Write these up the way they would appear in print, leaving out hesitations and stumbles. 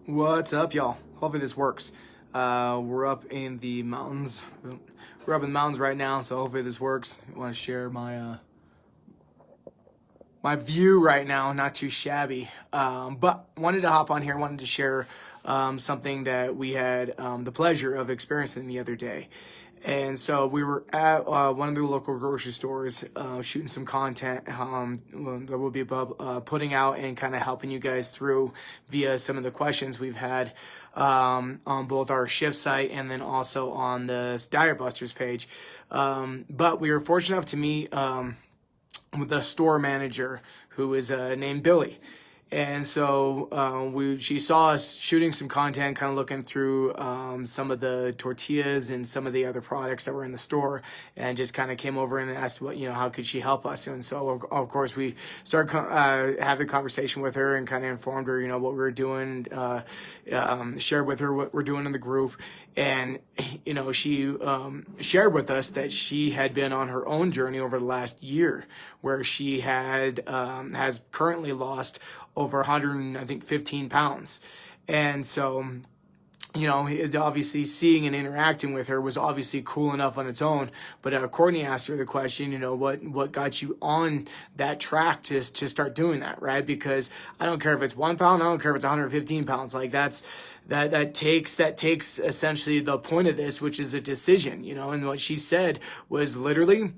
What's up, y'all? Hopefully this works. We're up in the mountains. We're up in the mountains right now, so hopefully this works. I want to share my view right now, not too shabby. But wanted to hop on here. Wanted to share something that we had the pleasure of experiencing the other day. And so we were at one of the local grocery stores shooting some content that we'll be putting out and kind of helping you guys through via some of the questions we've had on both our shift site and then also on the Diet Busters page. But we were fortunate enough to meet with the store manager who is named Billy. And so she saw us shooting some content, kind of looking through some of the tortillas and some of the other products that were in the store, and just kind of came over and asked how could she help us. And so of course we started having the conversation with her and kind of informed her, what we were doing, shared with her what we're doing in the group, and she shared with us that she had been on her own journey over the last year, where she has currently lost over 115 pounds. And so, obviously seeing and interacting with her was obviously cool enough on its own. But Courtney asked her the question, what got you on that track to start doing that, right? Because I don't care if it's 1 pound, I don't care if it's 115 pounds. Like that takes essentially the point of this, which is a decision, and what she said was literally,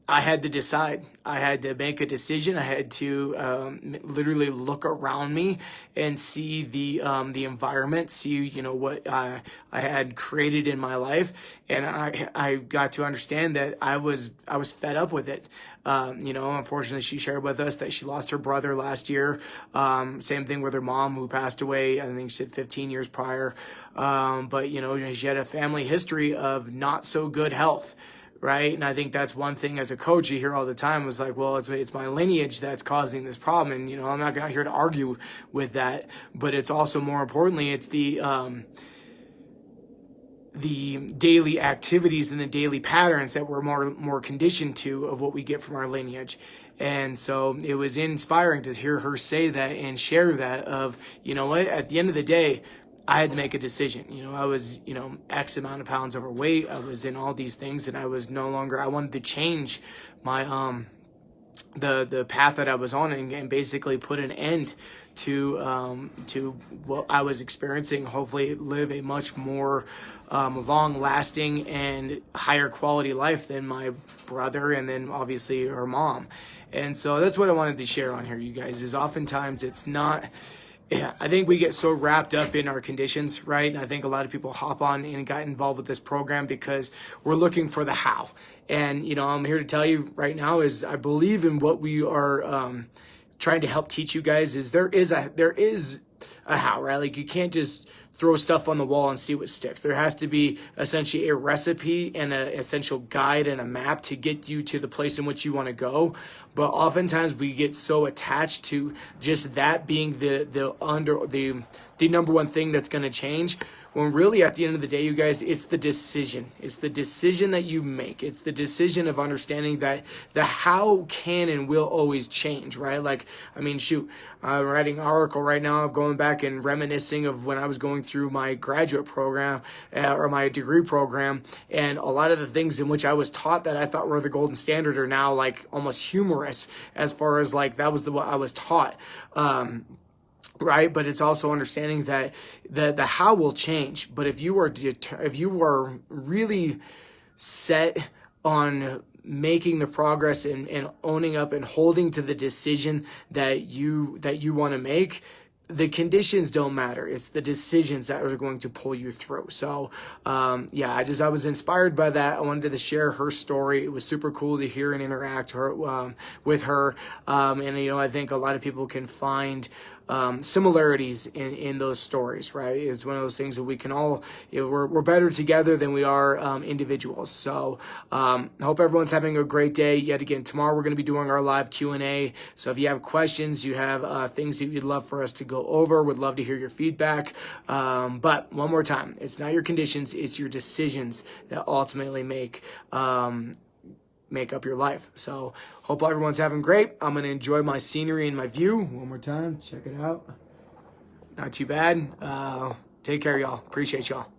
I had to decide. I had to make a decision. I had to literally look around me and see the environment, see what I had created in my life, and I got to understand that I was fed up with it. Unfortunately, she shared with us that she lost her brother last year. Same thing with her mom, who passed away, I think she said 15 years prior. But she had a family history of not so good health. Right. And I think that's one thing as a coach you hear all the time was like, well, it's my lineage that's causing this problem. And, I'm not here to argue with that, but it's also more importantly, it's the daily activities and the daily patterns that we're more conditioned to of what we get from our lineage. And so it was inspiring to hear her say that and share that of, at the end of the day, I had to make a decision. I was, X amount of pounds overweight. I was in all these things, and I was no longer, I wanted to change my, the path that I was on and basically put an end to what I was experiencing, hopefully live a much more long lasting and higher quality life than my brother and then obviously her mom. And so that's what I wanted to share on here, you guys, is oftentimes it's not, yeah, I think we get so wrapped up in our conditions, right? And I think a lot of people hop on and got involved with this program because we're looking for the how. And, I'm here to tell you right now is I believe in what we are trying to help teach you guys is there is a how, right? Like you can't just throw stuff on the wall and see what sticks. There has to be essentially a recipe and an essential guide and a map to get you to the place in which you want to go. But oftentimes we get so attached to just that being the number one thing that's going to change, when really at the end of the day, you guys, it's the decision. It's the decision that you make. It's the decision of understanding that the how can and will always change, right? Like, shoot, I'm writing an article right now of going back and reminiscing of when I was going through my graduate program or my degree program, and a lot of the things in which I was taught that I thought were the golden standard are now like almost humorous as far as like that was what I was taught. Right, but it's also understanding that the how will change. But if you are really set on making the progress and owning up and holding to the decision that you want to make, the conditions don't matter. It's the decisions that are going to pull you through. So, I was inspired by that. I wanted to share her story. It was super cool to hear and interact with her. I think a lot of people can find similarities in those stories, right? It's one of those things that we can all, we're better together than we are individuals. So I hope everyone's having a great day. Yet again, tomorrow we're going to be doing our live Q&A. So if you have questions, you have things that you'd love for us to go over, would love to hear your feedback. But one more time, it's not your conditions, it's your decisions that ultimately make up your life. So hope everyone's having great. I'm going to enjoy my scenery and my view one more time. Check it out. Not too bad. Take care, y'all. Appreciate y'all.